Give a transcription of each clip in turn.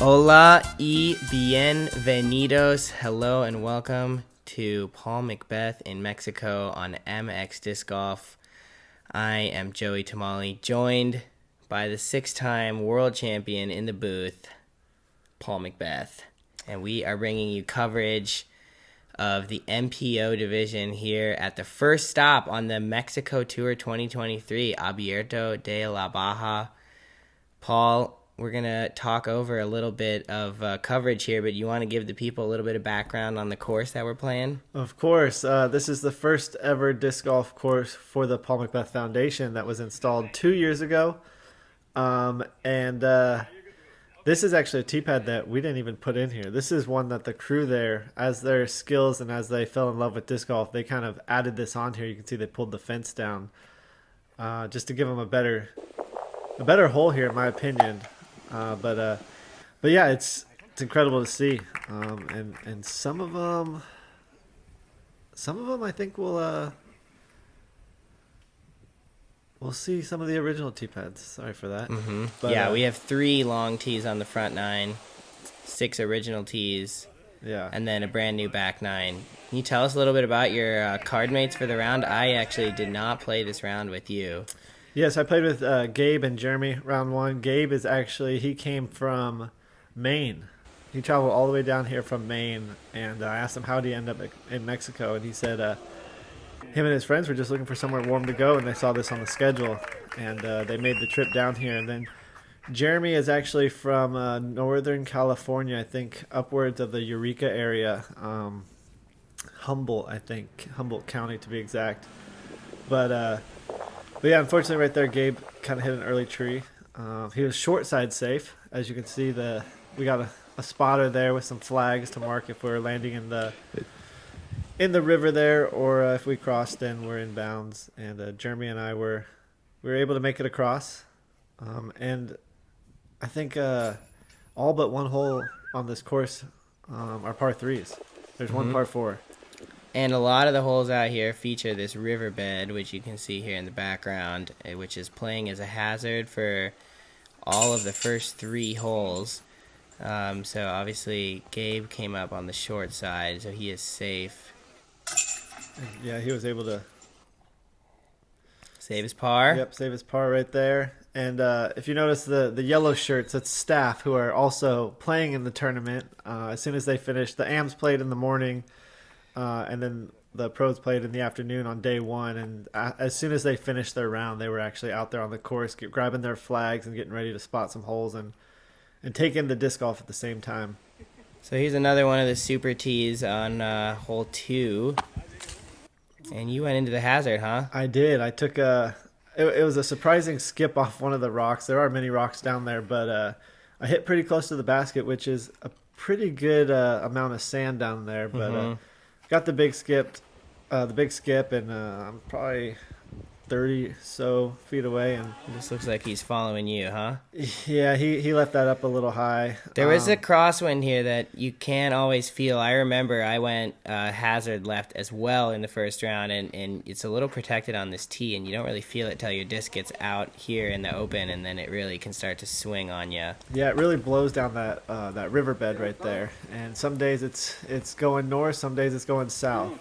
Hola y bienvenidos. Hello and welcome to Paul McBeth in Mexico on MX Disc Golf. I am Joey Tamale, joined by the 6-time world champion in the booth, Paul McBeth. And we are bringing you coverage of the MPO division here at the first stop on the Mexico Tour 2023, Abierto de la Baja. Paul, we're going to talk over a little bit of coverage here, but you want to give the people a little bit of background on the course that we're playing? Of course. This is the first ever disc golf course for the Paul McBeth Foundation that was installed 2 years ago. This is actually a tee pad that we didn't even put in here. This is one that the crew there, as their skills and as they fell in love with disc golf, they kind of added this on here. You can see they pulled the fence down just to give them a better hole here, in my opinion. But yeah, it's incredible to see. And some of them I think we'll see some of the original tee pads. Sorry for that. Mm-hmm. But, yeah, we have 3 long tees on the front 9, 6 original tees, and then a brand new back 9. Can you tell us a little bit about your card mates for the round? I actually did not play this round with you. Yes, I played with Gabe and Jeremy round 1. Gabe is actually, he came from Maine. He traveled all the way down here from Maine, and I asked him how did he end up in Mexico, and he said him and his friends were just looking for somewhere warm to go, and they saw this on the schedule, and they made the trip down here. And then Jeremy is actually from Northern California, I think, upwards of the Eureka area, Humboldt County to be exact. But yeah, unfortunately right there, Gabe kind of hit an early tree. He was short side safe. As you can see, we got a spotter there with some flags to mark if we're landing in the river there, or if we crossed and we're in bounds. And Jeremy and I we were able to make it across. And I think all but one hole on this course are par 3s. There's one par 4. And a lot of the holes out here feature this riverbed, which you can see here in the background, which is playing as a hazard for all of the first 3 holes. So obviously Gabe came up on the short side, so he is safe. Yeah, he was able to save his par. Yep, save his par right there. And if you notice the yellow shirts, that's staff who are also playing in the tournament. As soon as they finished, the AMs played in the morning, and then the pros played in the afternoon on day 1. And as soon as they finished their round, they were actually out there on the course, grabbing their flags and getting ready to spot some holes and take in the disc golf at the same time. So here's another one of the super tees on hole 2. And you went into the hazard, huh? I did. I took it was a surprising skip off one of the rocks. There are many rocks down there, but I hit pretty close to the basket, which is a pretty good amount of sand down there. But got the big skip, and I'm probably 30 so feet away, and this looks like he's following you, huh? Yeah, he left that up a little high. There was a crosswind here that you can't always feel. I remember I went hazard left as well in the first round, and it's a little protected on this tee, and you don't really feel it till your disc gets out here in the open, and then it really can start to swing on you. Yeah, it really blows down that riverbed right there, and some days it's going north, some days it's going south.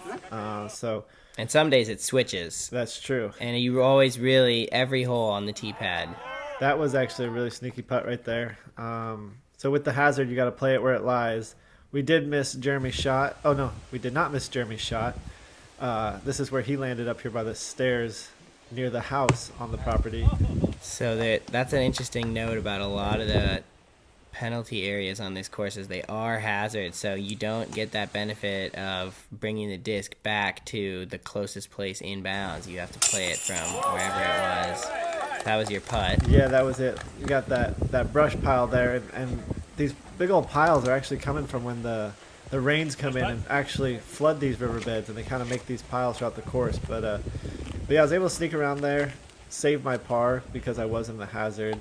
And some days it switches. That's true. And you always really, every hole on the tee pad. That was actually a really sneaky putt right there. So with the hazard, you got to play it where it lies. We did miss Jeremy's shot. Oh, no, we did not miss Jeremy's shot. This is where he landed up here by the stairs near the house on the property. So that's an interesting note about a lot of the penalty areas on this course is they are hazards, so you don't get that benefit of bringing the disc back to the closest place in bounds. You have to play it from wherever it was. That was your putt. Yeah, that was it. You got that brush pile there, and these big old piles are actually coming from when the rains come in and actually flood these riverbeds, and they kind of make these piles throughout the course. But yeah, I was able to sneak around there, save my par because I was in the hazard,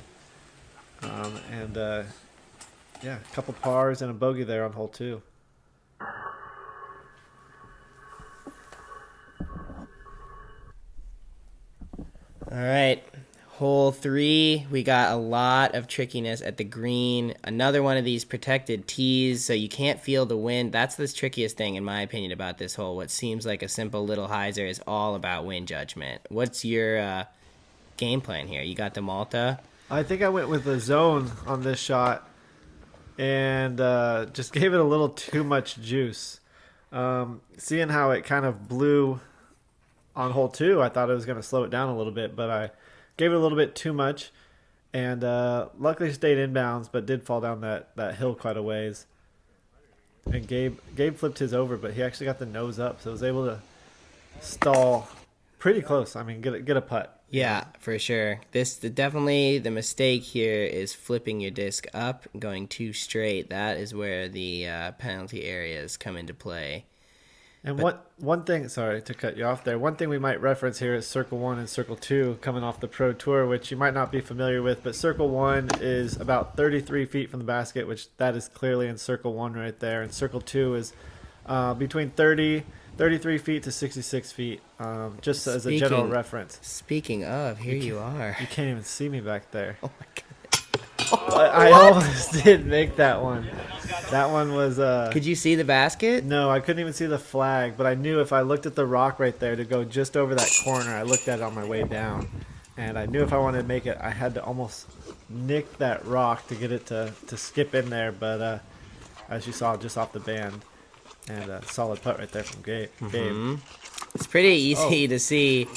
yeah, a couple pars and a bogey there on hole 2. All right, Hole 3, we got a lot of trickiness at the green. Another one of these protected tees, so you can't feel the wind. That's the trickiest thing, in my opinion, about this hole. What seems like a simple little hyzer is all about wind judgment. What's your game plan here? You got the Malta? I think I went with the zone on this shot and just gave it a little too much juice. Seeing how it kind of blew on hole 2, I thought it was going to slow it down a little bit, but I gave it a little bit too much, and luckily stayed inbounds, but did fall down that hill quite a ways. And Gabe flipped his over, but he actually got the nose up, so was able to stall pretty close. I mean, get a putt. Yeah, for sure. Definitely the mistake here is flipping your disc up, going too straight. That is where the penalty areas come into play. And one thing, sorry to cut you off there, one thing we might reference here is Circle 1 and Circle 2 coming off the Pro Tour, which you might not be familiar with, but Circle 1 is about 33 feet from the basket, which that is clearly in Circle 1 right there, and Circle 2 is between 33 feet to 66 feet, just as a general reference. Speaking of, here you are. You can't even see me back there. Oh my God. I almost did make that one. That one was... Could you see the basket? No, I couldn't even see the flag, but I knew if I looked at the rock right there to go just over that corner, I looked at it on my way down, and I knew if I wanted to make it, I had to almost nick that rock to get it to skip in there, but as you saw, just off the band, and a solid putt right there from Gabe. Mm-hmm. It's pretty easy to see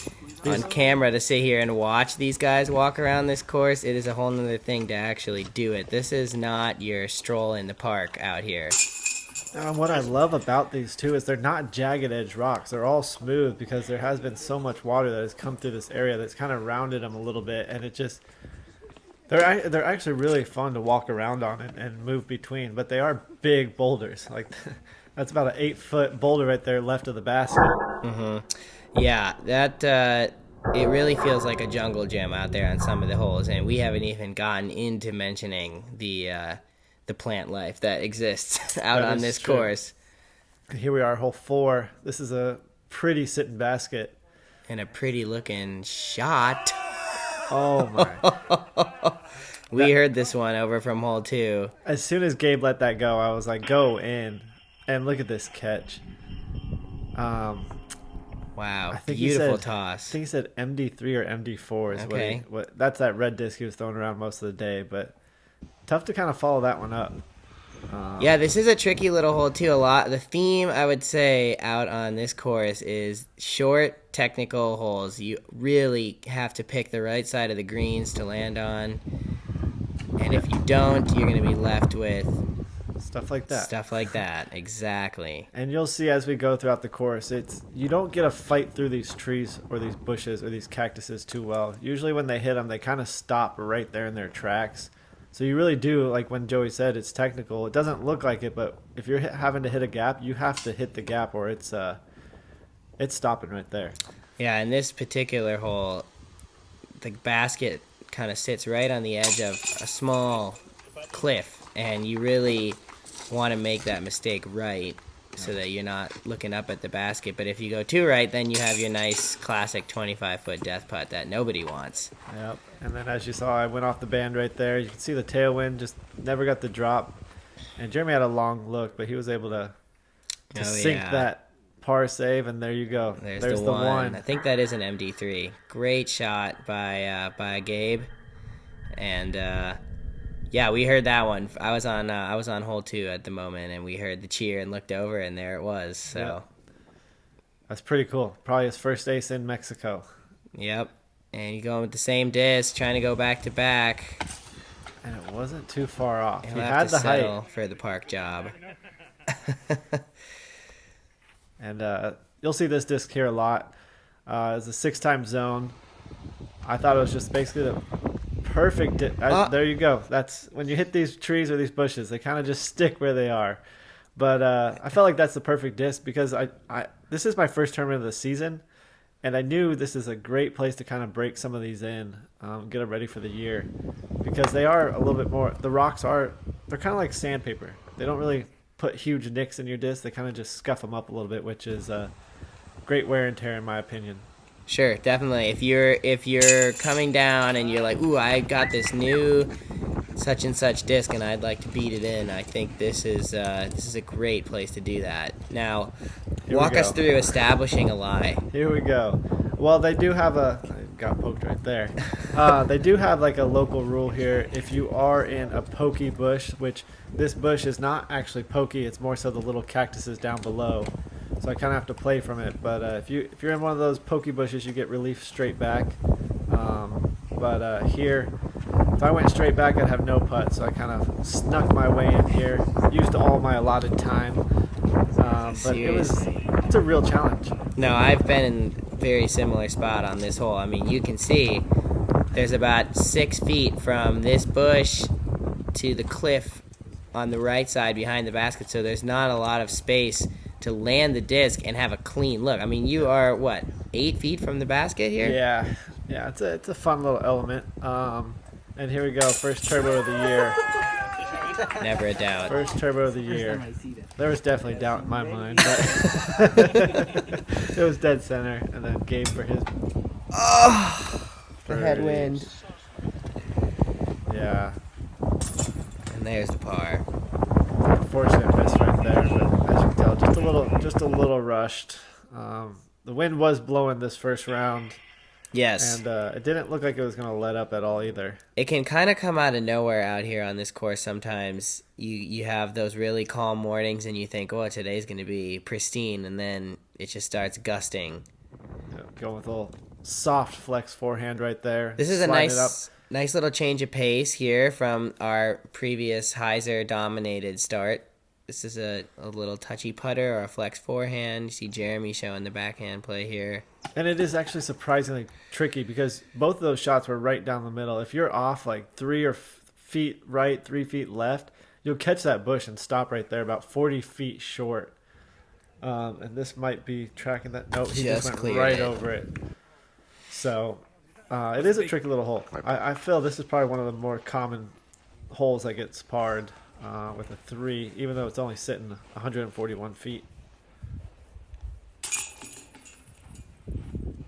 on camera to sit here and watch these guys walk around this course. It is a whole nother thing to actually do it. This is not your stroll in the park out here. What I love about these too is they're not jagged edge rocks. They're all smooth because there has been so much water that has come through this area that's kind of rounded them a little bit, and it just they're actually really fun to walk around on and move between. But they are big boulders. Like that's about an 8-foot boulder right there left of the basket. Mm-hmm. Yeah, that it really feels like a jungle gym out there on some of the holes, and we haven't even gotten into mentioning the plant life that exists out on this course. And here we are, hole 4. This is a pretty sitting basket. And a pretty looking shot. Oh, my. We heard this one over from hole 2. As soon as Gabe let that go, I was like, go in. And look at this catch. Wow, I think beautiful toss. I think he said MD3 or MD4 is okay. what that's that red disc he was throwing around most of the day, but tough to kind of follow that one up. Yeah, this is a tricky little hole too. The theme I would say out on this course is short technical holes. You really have to pick the right side of the greens to land on, and if you don't, you're going to be left with stuff like that. Stuff like that, exactly. And you'll see as we go throughout the course, you don't get a fight through these trees or these bushes or these cactuses too well. Usually when they hit them, they kind of stop right there in their tracks. So you really do, like when Joey said, it's technical. It doesn't look like it, but if you're having to hit a gap, you have to hit the gap or it's stopping right there. Yeah, in this particular hole, the basket kind of sits right on the edge of a small cliff, and you really want to make that mistake right so that you're not looking up at the basket. But if you go too right, then you have your nice classic 25-foot death putt that nobody wants. Yep. And then as you saw, I went off the band right there. You can see the tailwind, just never got the drop. And Jeremy had a long look, but he was able to sink that par save, and there you go. There's the one. I think that is an MD3. Great shot by Gabe. And yeah, we heard that one. I was on hole 2 at the moment, and we heard the cheer and looked over, and there it was. So yep. That's pretty cool. Probably his first ace in Mexico. Yep. And you going with the same disc, trying to go back to back. And it wasn't too far off. He'll he have had to the settle height for the park job. And you'll see this disc here a lot. It's a 6-time zone. I thought it was just basically the perfect. There you go. That's when you hit these trees or these bushes, they kind of just stick where they are. But I felt like that's the perfect disc because this is my first tournament of the season, and I knew this is a great place to kind of break some of these in, get them ready for the year, because they are a little bit more. The rocks they're kind of like sandpaper. They don't really put huge nicks in your disc. They kind of just scuff them up a little bit, which is great wear and tear in my opinion. Sure, definitely. If you're coming down and you're like, ooh, I got this new such and such disc and I'd like to beat it in, I think this is a great place to do that. Now, walk us through establishing a lie. Here we go. Well, they do have I got poked right there. They do have like a local rule here. If you are in a pokey bush, which this bush is not actually pokey, it's more so the little cactuses down below. So I kind of have to play from it. But if you're in one of those pokey bushes, you get relief straight back. But here, if I went straight back, I'd have no putt. So I kind of snuck my way in here, used all my allotted time. But it's a real challenge. No, I've been in a very similar spot on this hole. I mean, you can see there's about 6 feet from this bush to the cliff on the right side behind the basket. So there's not a lot of space to land the disc and have a clean look. I mean, you are, what, 8 feet from the basket here? Yeah, it's a fun little element. And here we go, first turbo of the year. Never a doubt. First turbo of the year. There was definitely doubt in my mind, but it was dead center. And then Gabe for his. The headwind. Yeah. And there's the par. Unfortunate miss right there, but as you can tell, just a little rushed. The wind was blowing this first round. Yes. And it didn't look like it was going to let up at all either. It can kind of come out of nowhere out here on this course sometimes. You have those really calm mornings and you think, oh, today's going to be pristine, and then it just starts gusting. Yeah, going with a little soft flex forehand right there. This is a nice little change of pace here from our previous hyzer-dominated start. This is a little touchy putter or a flex forehand. You see Jeremy showing the backhand play here. And it is actually surprisingly tricky because both of those shots were right down the middle. If you're off like 3 feet right, 3 feet left, you'll catch that bush and stop right there about 40 feet short. And this might be tracking that. Nope, he just went right over it. So it is a tricky little hole. I feel this is probably one of the more common holes that gets parred with a 3, even though it's only sitting 141 feet.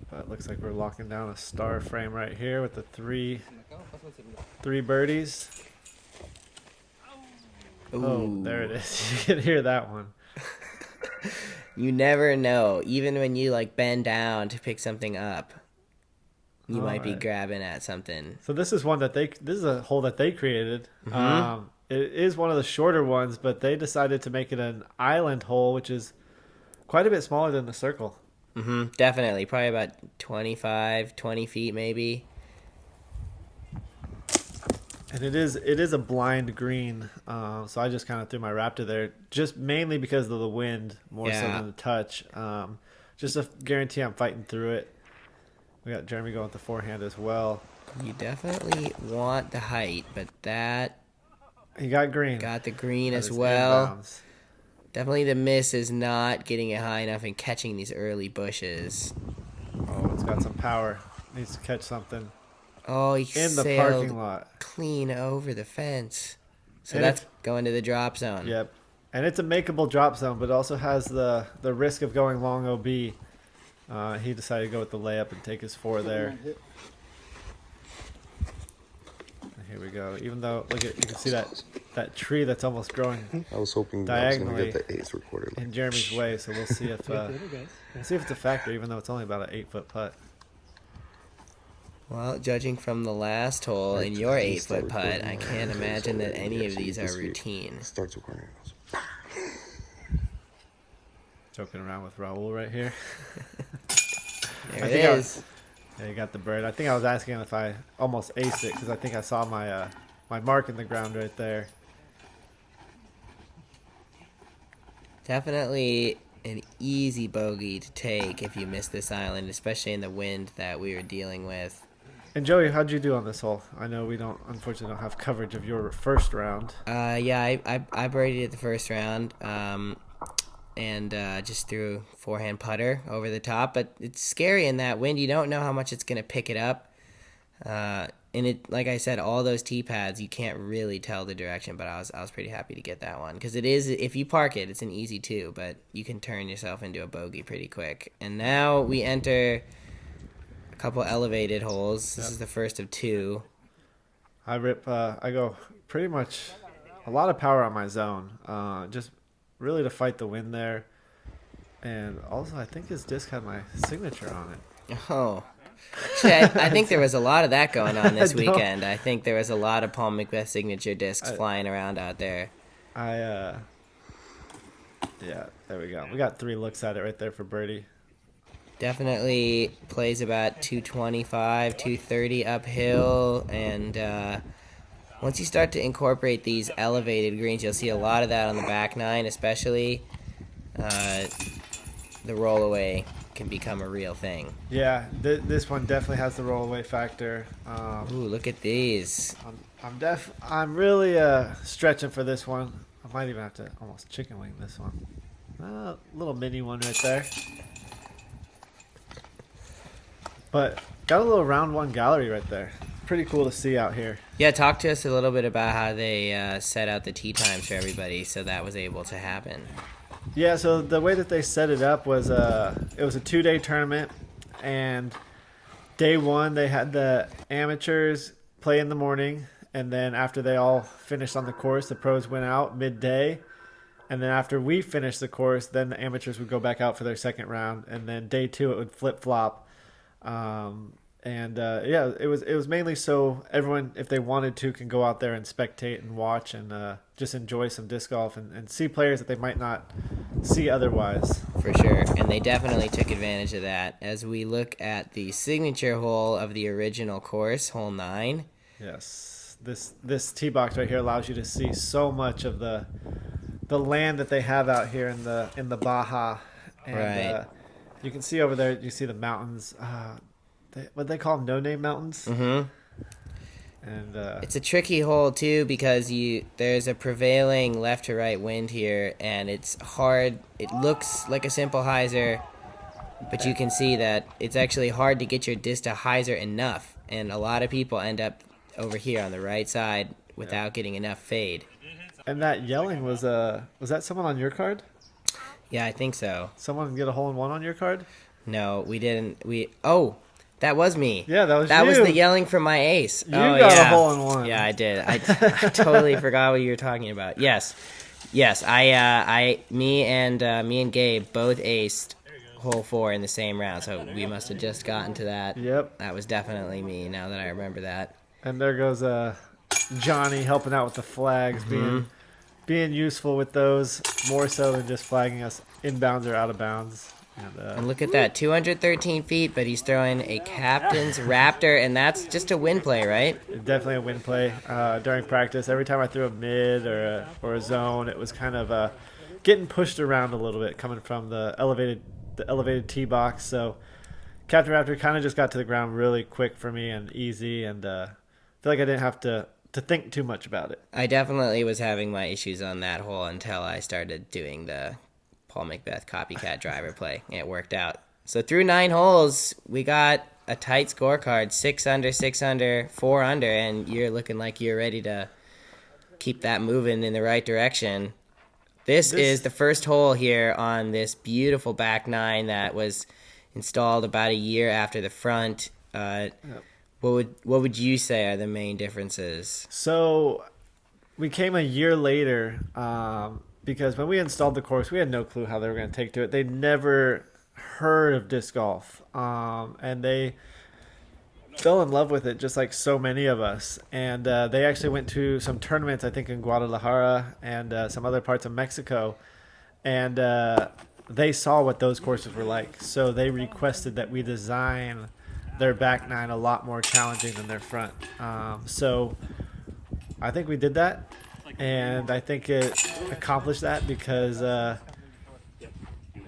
But it looks like we're locking down a star frame right here with the three birdies. Ooh. Oh, there it is. You can hear that one. You never know. Even when you like bend down to pick something up, you might be grabbing at something. So this is one that this is a hole that they created. Mm-hmm. It is one of the shorter ones, but they decided to make it an island hole, which is quite a bit smaller than the circle. Mm-hmm. Definitely. Probably about 20 feet maybe. And it is a blind green, so I just kind of threw my Raptor there, just mainly because of the wind, more so than the touch. Just a guarantee I'm fighting through it. We got Jeremy going with the forehand as well. You definitely want the height, but that... He got green. Got the green as well. Inbounds. Definitely the miss is not getting it high enough and catching these early bushes. Oh, it's got some power. Needs to catch something. Oh, he in the parking lot. Clean over the fence. So that's going to the drop zone. Yep. And it's a makeable drop zone, but it also has the risk of going long OB. He decided to go with the layup and take his 4 there. Here we go. Even though, look at, you can see that tree that's almost growing. I was hoping diagonally I was going to get the ace recorded in Jeremy's way. So we'll see if it's a factor, even though it's only about an 8-foot putt. Well, judging from the last hole in your 8-foot putt, I can't imagine that any of these are routine. Starts recording. Joking around with Raul right here. There it is. Yeah, you got the bird. I think I was asking if I almost aced it because I think I saw my my mark in the ground right there. Definitely an easy bogey to take if you miss this island, especially in the wind that we were dealing with. And Joey, how'd you do on this hole? I know we unfortunately don't have coverage of your first round. Yeah, I birdied it the first round. And just threw forehand putter over the top. But it's scary in that wind. You don't know how much it's going to pick it up. And it, like I said, all those tee pads, you can't really tell the direction. But I was pretty happy to get that one. Because it is, if you park it, it's an easy 2. But you can turn yourself into a bogey pretty quick. And now we enter A couple elevated holes. This is the first of two. I go pretty much a lot of power on my zone, just really to fight the wind there. And also, I think his disc had my signature on it. Oh. Actually, I think there was a lot of that going on this weekend. I think there was a lot of Paul McBeth signature discs flying around out there. Yeah, there we go. We got 3 looks at it right there for birdie. Definitely plays about 225, 230 uphill, and once you start to incorporate these elevated greens, you'll see a lot of that on the back nine, especially. The rollaway can become a real thing. Yeah, this one definitely has the rollaway factor. Ooh, look at these. I'm really stretching for this one. I might even have to almost chicken wing this one. Little mini one right there. But got a little round 1 gallery right there. Pretty cool to see out here. Yeah, talk to us a little bit about how they set out the tee times for everybody so that was able to happen. Yeah, so the way that they set it up was it was a 2-day tournament, and day 1 they had the amateurs play in the morning, and then after they all finished on the course, the pros went out midday, and then after we finished the course, then the amateurs would go back out for their second round, and then day 2 it would flip-flop. It was mainly so everyone, if they wanted to, can go out there and spectate and watch and just enjoy some disc golf and see players that they might not see otherwise. For sure, and they definitely took advantage of that. As we look at the signature hole of the original course, hole 9. Yes, this tee box right here allows you to see so much of the land that they have out here in the Baja, and right. You can see over there. You see the mountains. What they call them, no-name mountains. Mm-hmm. And it's a tricky hole too because there's a prevailing left to right wind here, and it's hard. It looks like a simple hyzer, but you can see that it's actually hard to get your disc to hyzer enough, and a lot of people end up over here on the right side without getting enough fade. And that yelling was that someone on your card? Yeah, I think so. Someone get a hole-in-one on your card? No, we didn't. That was me. Yeah, that was you. That was the yelling from my ace. You got a hole-in-one. Yeah, I did. I totally forgot what you were talking about. Yes. Me and Gabe both aced hole 4 in the same round, so we must have just gotten to that. Yep. That was definitely me. Now that I remember that. And there goes Johnny helping out with the flags, being useful with those more so than just flagging us inbounds or out of bounds. And look at that, 213 feet, but he's throwing a captain's raptor, and that's just a win play, right? Definitely a win play. During practice, every time I threw a mid or a zone, it was kind of getting pushed around a little bit coming from the elevated tee box. So Captain Raptor kind of just got to the ground really quick for me and easy, and I feel like I didn't have to think too much about it. I definitely was having my issues on that hole until I started doing the Paul McBeth copycat driver play. It worked out. So through 9 holes, we got a tight scorecard, 6 under, 6 under, 4 under, and you're looking like you're ready to keep that moving in the right direction. This is the first hole here on this beautiful back 9 that was installed about a year after the front. Yep. What would you say are the main differences? So we came a year later because when we installed the course, we had no clue how they were going to take to it. They never heard of disc golf, and they fell in love with it just like so many of us. And they actually went to some tournaments, I think in Guadalajara and some other parts of Mexico, and they saw what those courses were like. So they requested that we design their back 9 a lot more challenging than their front. So I think we did that, and I think it accomplished that because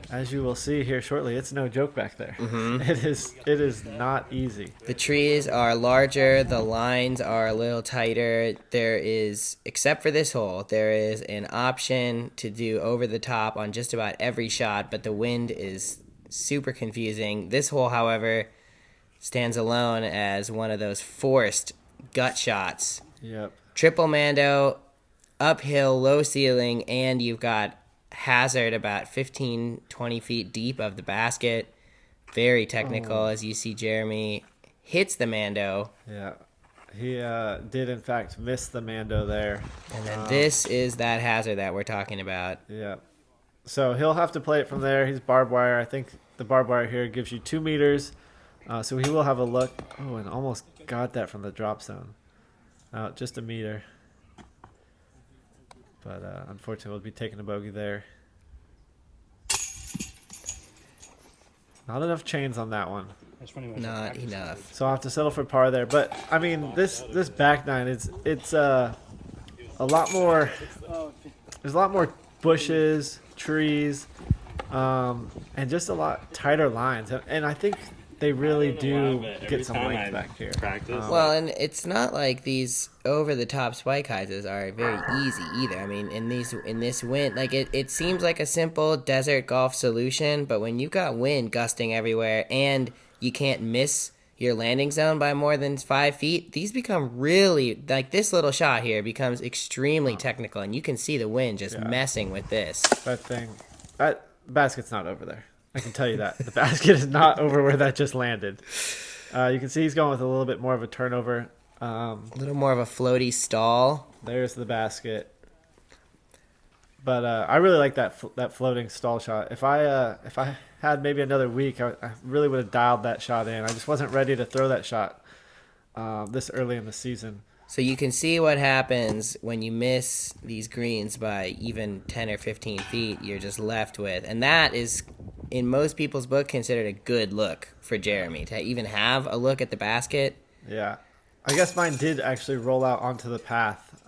as you will see here shortly, it's no joke back there. Mm-hmm. It is not easy. The trees are larger, the lines are a little tighter. There is, except for this hole, there is an option to do over the top on just about every shot, but the wind is super confusing. This hole, however, stands alone as one of those forced gut shots. Yep. Triple Mando, uphill, low ceiling, and you've got hazard about 15, 20 feet deep of the basket. Very technical, as you see Jeremy hits the Mando. Yeah. He did, in fact, miss the Mando there. And then this is that hazard that we're talking about. Yeah. So he'll have to play it from there. He's barbed wire. I think the barbed wire here gives you 2 meters. So he will have a look. Oh, and almost got that from the drop zone. Just a meter. But unfortunately, we'll be taking a bogey there. Not enough chains on that one. Not enough. So I'll have to settle for par there. But, I mean, this back nine, it's a lot more... There's a lot more bushes, trees, and just a lot tighter lines. And I think they really do get some length back here. Well, and it's not like these over-the-top spike hyzes are very easy either. I mean, in this wind, like it seems like a simple desert golf solution, but when you've got wind gusting everywhere and you can't miss your landing zone by more than 5 feet, these become really, like this little shot here becomes extremely technical, and you can see the wind just messing with this. That basket's not over there. I can tell you that. The basket is not over where that just landed. You can see he's going with a little bit more of a turnover. A little more of a floaty stall. There's the basket. But I really like that floating stall shot. If I had maybe another week, I really would have dialed that shot in. I just wasn't ready to throw that shot this early in the season. So you can see what happens when you miss these greens by even 10 or 15 feet. You're just left with, and that is, in most people's book, considered a good look for Jeremy to even have a look at the basket. Yeah, I guess mine did actually roll out onto the path.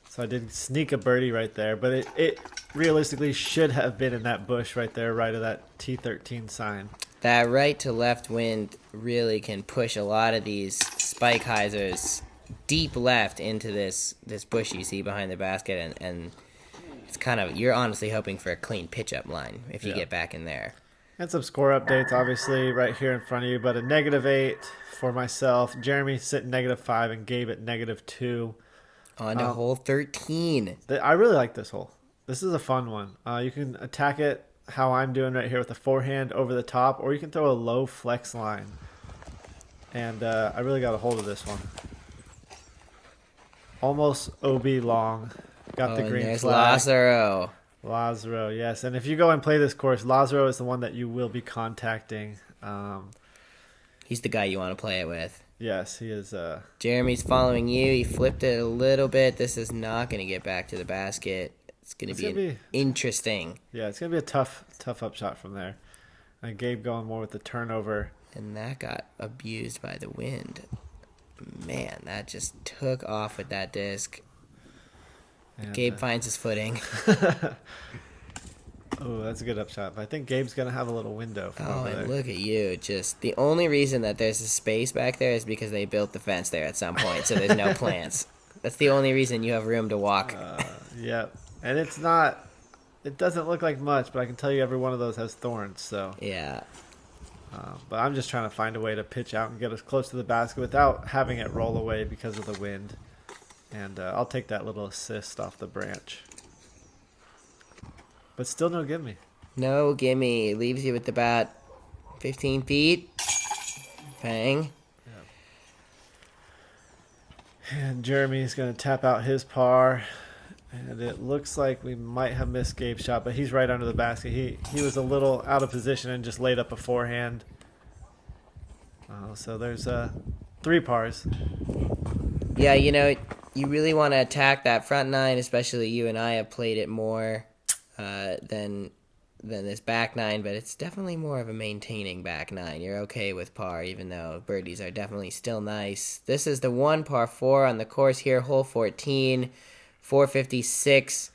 So I did sneak a birdie right there, but it realistically should have been in that bush right there, right of that T13 sign. That right to left wind really can push a lot of these spike hyzers deep left into this bush you see behind the basket, and it's kind of, you're honestly hoping for a clean pitch up line if you get back in there. And some score updates, obviously, right here in front of you, but a -8 for myself. Jeremy sitting -5 and Gabe at -2. On to hole 13. I really like this hole. This is a fun one. You can attack it how I'm doing right here with the forehand over the top, or you can throw a low flex line. And I really got a hold of this one. Almost OB long. Got the green flag. Lazaro, yes. And if you go and play this course, Lazaro is the one that you will be contacting. He's the guy you want to play it with. Yes, he is. Jeremy's following you. He flipped it a little bit. This is not going to get back to the basket. It's going to be interesting. Yeah, it's going to be a tough up shot from there. And Gabe going more with the turnover. And that got abused by the wind. Man, that just took off with that disc. And Gabe finds his footing. Oh, that's a good upshot. But I think Gabe's going to have a little window. Oh, and look at you. Just the only reason that there's a space back there is because they built the fence there at some point, so there's no plants. That's the only reason you have room to walk. Yeah. And it doesn't look like much, but I can tell you every one of those has thorns. So yeah. But I'm just trying to find a way to pitch out and get as close to the basket without having it roll away because of the wind. And I'll take that little assist off the branch. But still no gimme. No gimme. Leaves you with about 15 feet. Bang. Yeah. And Jeremy's going to tap out his par. And it looks like we might have missed Gabe's shot, but he's right under the basket. He was a little out of position and just laid up a forehand. So there's 3 pars. Yeah, you really want to attack that front nine, especially you and I have played it more than this back nine, but it's definitely more of a maintaining back nine. You're okay with par, even though birdies are definitely still nice. This is the 1 par 4 on the course here, hole 14, 456.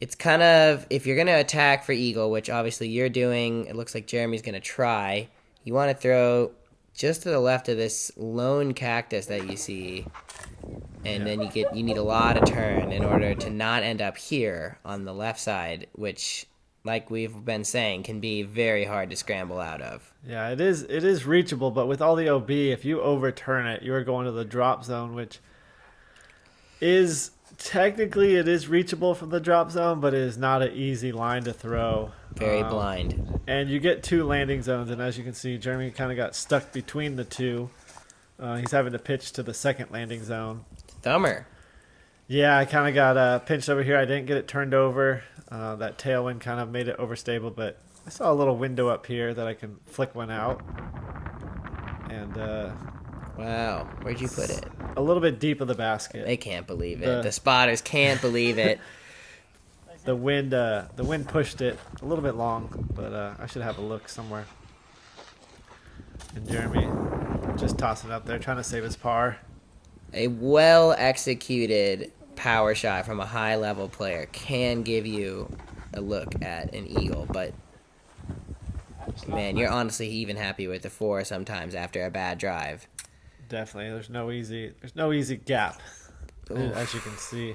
It's kind of, if you're going to attack for eagle, which obviously you're doing, it looks like Jeremy's going to try, you want to throw just to the left of this lone cactus that you see, and then you need a lot of turn in order to not end up here on the left side, which, like we've been saying, can be very hard to scramble out of. Yeah, it is reachable, but with all the OB, if you overturn it, you're going to the drop zone, which is technically it is reachable from the drop zone, but it is not an easy line to throw. Very blind. And you get 2 landing zones, and as you can see, Jeremy kind of got stuck between the 2. He's having to pitch to the second landing zone. Thumber. Yeah, I kind of got pinched over here. I didn't get it turned over. That tailwind kind of made it overstable, but I saw a little window up here that I can flick one out. And wow, where'd you put it? a little bit deep of the basket. They can't believe it. The spotters can't believe it. The wind pushed it a little bit long, but I should have a look somewhere. And Jeremy just tossing it up there, trying to save his par. A well-executed power shot from a high-level player can give you a look at an eagle, but man, you're honestly even happy with the 4 sometimes after a bad drive. Definitely, there's no easy gap, Oof. as you can see.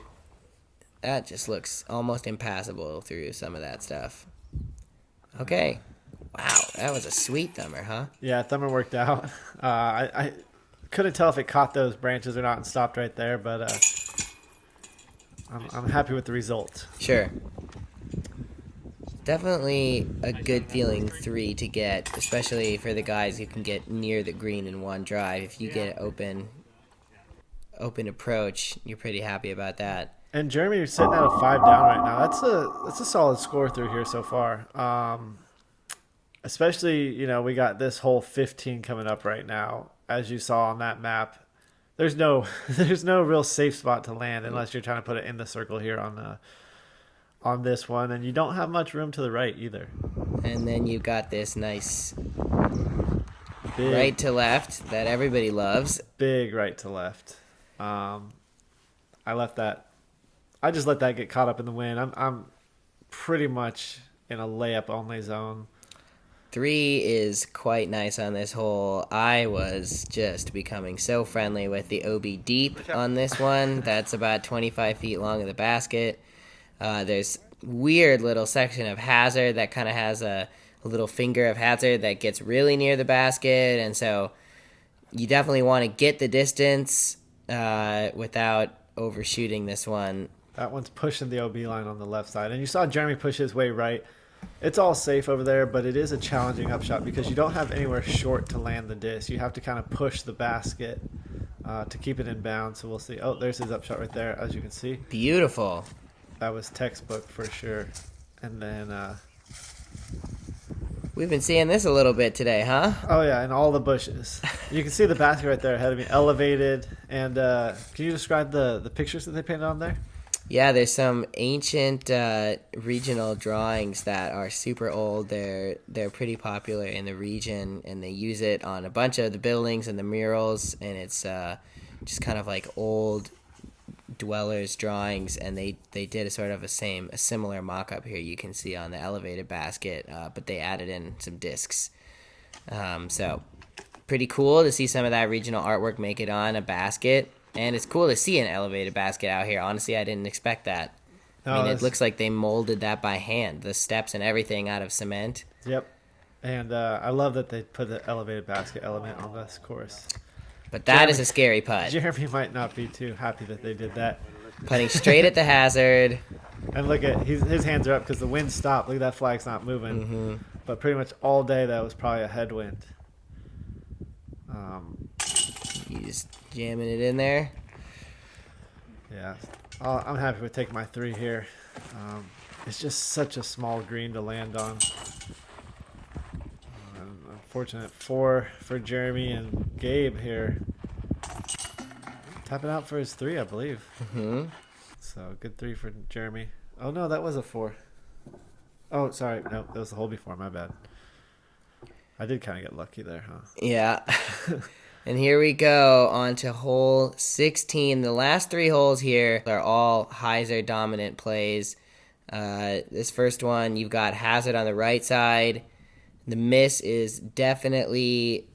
That just looks almost impassable through some of that stuff. Okay. Wow, that was a sweet thumber, huh? Yeah, thumber worked out. I couldn't tell if it caught those branches or not and stopped right there, but I'm happy with the result. Sure. Definitely a good feeling 3 to get, especially for the guys who can get near the green in one drive. If you get open approach, you're pretty happy about that. And Jeremy, you're sitting at a 5 down right now. That's a solid score through here so far. Especially, we got this hole 15 coming up right now. As you saw on that map, there's no real safe spot to land unless you're trying to put it in the circle here on this one, and you don't have much room to the right either. And then you got this nice Big, right to left that everybody loves. Big right to left. I just let that get caught up in the wind. I'm pretty much in a layup only zone. 3 is quite nice on this hole. I was just becoming so friendly with the OB deep on this one. That's about 25 feet long of the basket. There's weird little section of hazard that kind of has a little finger of hazard that gets really near the basket, and so you definitely want to get the distance without overshooting this one. That one's pushing the OB line on the left side, and you saw Jeremy push his way right. It's all safe over there, but it is a challenging upshot because you don't have anywhere short to land the disc. You have to kind of push the basket to keep it in bounds. So we'll see. Oh, there's his upshot right there, as you can see. Beautiful. That was textbook for sure. And then we've been seeing this a little bit today, huh? Oh yeah, in all the bushes. You can see the basket right there ahead of me, elevated. And can you describe the pictures that they painted on there? Yeah, there's some ancient regional drawings that are super old. They're pretty popular in the region, and they use it on a bunch of the buildings and the murals, and it's just kind of like old dwellers drawings, and they did a sort of a similar mock-up here you can see on the elevated basket, but they added in some discs. So pretty cool to see some of that regional artwork make it on a basket. And it's cool to see an elevated basket out here. Honestly, I didn't expect that. I mean, it looks like they molded that by hand, the steps and everything out of cement. Yep. And I love that they put the elevated basket element on this course. But that is a scary putt. Jeremy might not be too happy that they did that. Putting straight at the hazard. And look at his hands are up because the wind stopped. Look at that flag's not moving. Mm-hmm. But pretty much all day that was probably a headwind. You just jamming it in there. Yeah, I'm happy with taking my 3 here. It's just such a small green to land on. Unfortunate 4 for Jeremy and Gabe here. Tapping out for his 3, I believe. Mm-hmm. So good 3 for Jeremy. Oh no, that was a 4. Oh, sorry, no, that was the hole before. My bad. I did kind of get lucky there, huh? Yeah. And here we go on to hole 16. The last 3 holes here are all hyzer dominant plays. This first one, you've got hazard on the right side. The miss is definitely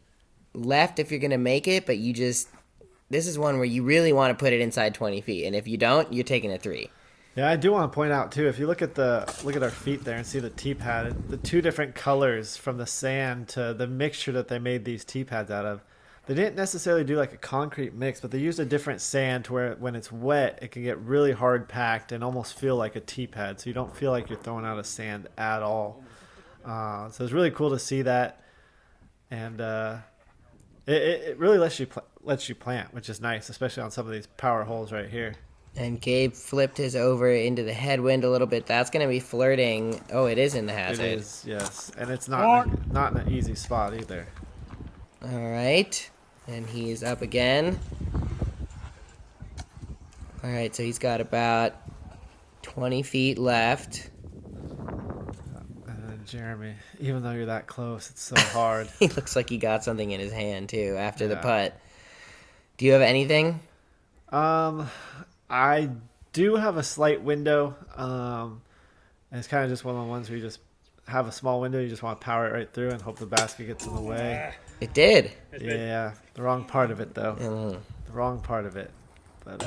left if you're going to make it, but this is one where you really want to put it inside 20 feet. And if you don't, you're taking a 3. Yeah, I do want to point out too, if you look at our feet there and see the tee pad, the 2 different colors from the sand to the mixture that they made these tee pads out of. They didn't necessarily do like a concrete mix, but they used a different sand to where when it's wet, it can get really hard packed and almost feel like a tee pad. So you don't feel like you're throwing out a sand at all. So it's really cool to see that, and it really lets you plant, which is nice, especially on some of these power holes right here. And Gabe flipped his over into the headwind a little bit. That's going to be flirting. Oh, it is in the hazard. It is, yes, and it's not in an easy spot either. All right, and he's up again. All right, so he's got about 20 feet left. Jeremy, even though you're that close, it's so hard. He looks like he got something in his hand, too, after the putt. Do you have anything? I do have a slight window. And it's kind of just one of the ones where you just have a small window. You just want to power it right through and hope the basket gets in the way. It did. Yeah, the wrong part of it, though. Mm. The wrong part of it. But,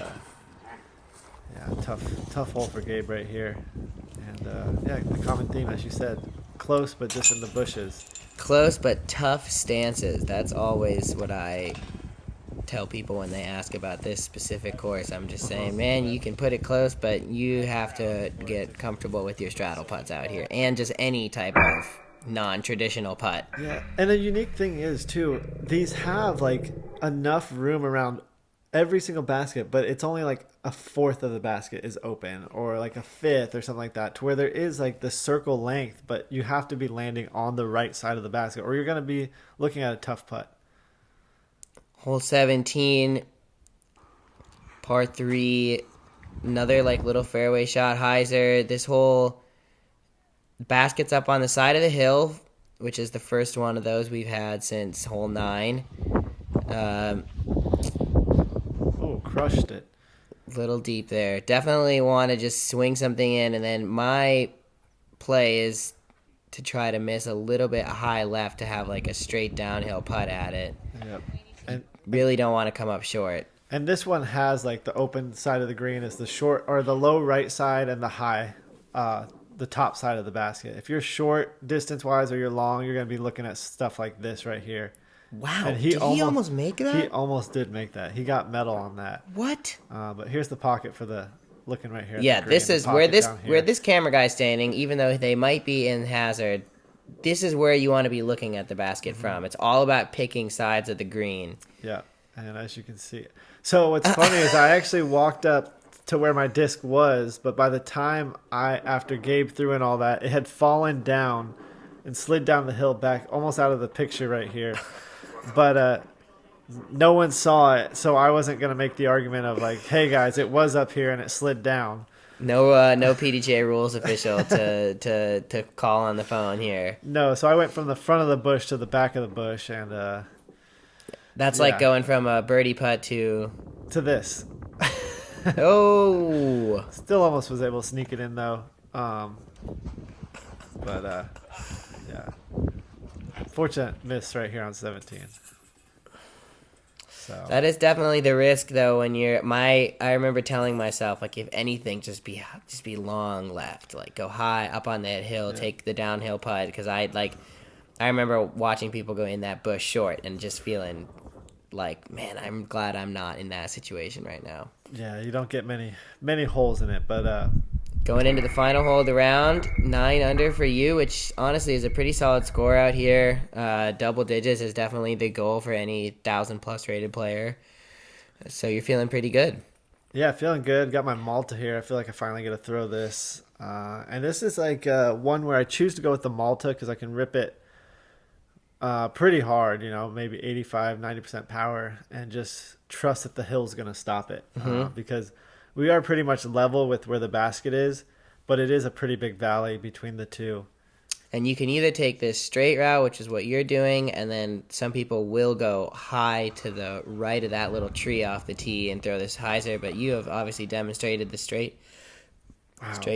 yeah, tough hole for Gabe right here. And, yeah, the common theme, as you said, close but just in the bushes. Close but tough stances. That's always what I tell people when they ask about this specific course. I'm just saying, man, you can put it close, but you have to get comfortable with your straddle putts out here, and just any type of non-traditional putt. Yeah, and a unique thing is, too, these have, like, enough room around every single basket, but it's only like a fourth of the basket is open, or like a fifth or something like that, to where there is like the circle length, but you have to be landing on the right side of the basket or you're going to be looking at a tough putt. Hole 17, par 3, another like little fairway shot hyzer. This hole, basket's up on the side of the hill, which is the first one of those we've had since hole 9. Crushed it. Little deep there. Definitely want to just swing something in, and then my play is to try to miss a little bit high left to have like a straight downhill putt at it. Yep. And really don't want to come up short. And this one has like the open side of the green is the short or the low right side, and the high, the top side of the basket. If you're short distance wise or you're long, you're going to be looking at stuff like this right here. Wow, and did he almost make that? He almost did make that. He got metal on that. What? But here's the pocket for the looking right here. Yeah, this is where this camera guy's standing. Even though they might be in hazard, this is where you want to be looking at the basket from. It's all about picking sides of the green. Yeah, and as you can see, so what's funny is I actually walked up to where my disc was, but by the time after Gabe threw in all that, it had fallen down and slid down the hill back almost out of the picture right here. But no one saw it, so I wasn't going to make the argument of like, hey guys, it was up here and it slid down. No PDGA rules official to call on the phone here. No, so I went from the front of the bush to the back of the bush, and that's like going from a birdie putt to this. Oh, still almost was able to sneak it in though. Yeah. Fortunate miss right here on 17. So that is definitely the risk though when I remember telling myself like if anything just be long left, like go high up on that hill, take the downhill putt, because I remember watching people go in that bush short and just feeling like, man, I'm glad I'm not in that situation right now. Yeah, you don't get many holes in it, but going into the final hole of the round, 9 under for you, which honestly is a pretty solid score out here. Double digits is definitely the goal for any 1,000+ rated player. So you're feeling pretty good. Yeah, feeling good. Got my Malta here. I feel like I finally get to throw this. And this is like one where I choose to go with the Malta because I can rip it pretty hard, maybe 85, 90% power, and just trust that the hill's going to stop it. Because we are pretty much level with where the basket is, but it is a pretty big valley between the two. And you can either take this straight route, which is what you're doing, and then some people will go high to the right of that little tree off the tee and throw this hyzer, but you have obviously demonstrated the straight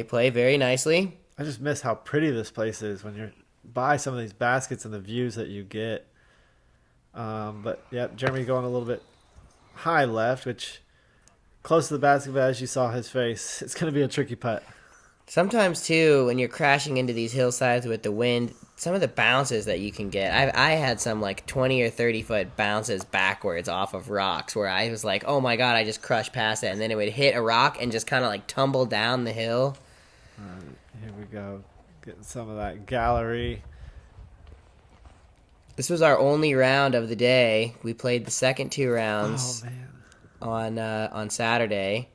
play very nicely. I just miss how pretty this place is when you're by some of these baskets and the views that you get. But yeah, Jeremy going a little bit high left, which close to the basket, but as you saw his face, it's going to be a tricky putt. Sometimes, too, when you're crashing into these hillsides with the wind, some of the bounces that you can get. I had some, 20 or 30-foot bounces backwards off of rocks where I was like, oh, my God, I just crushed past it. And then it would hit a rock and just kind of, tumble down the hill. Here we go. Getting some of that gallery. This was our only round of the day. We played the second two Oh rounds man, on Saturday.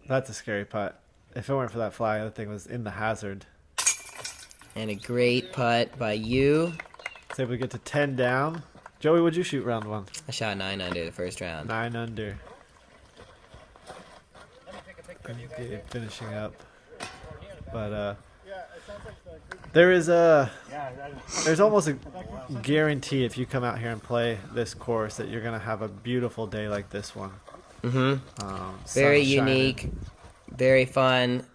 that's a scary putt. If it weren't for that flag, that thing was in the hazard. And a great putt by you. So we get to 10 down. Joey, what'd you shoot round one? I shot 9 under the first round. 9 under. Okay, finishing up. But there's almost a guarantee if you come out here and play this course that you're gonna have a beautiful day like this one. Very unique, very fun.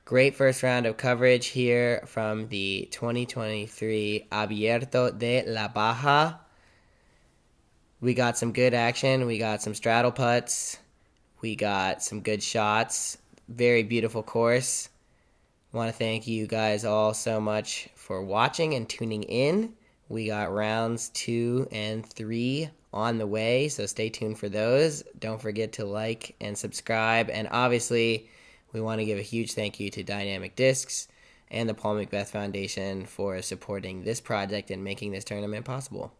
Great first round of coverage here from the 2023 Abierto de la Baja. We got some good action. We got some straddle putts. We got some good shots. Very beautiful course. Want to thank you guys all so much for watching and tuning in. We got rounds 2 and 3 on the way, so stay tuned for those. Don't forget to like and subscribe. And obviously, we want to give a huge thank you to Dynamic Discs and the Paul McBeth Foundation for supporting this project and making this tournament possible.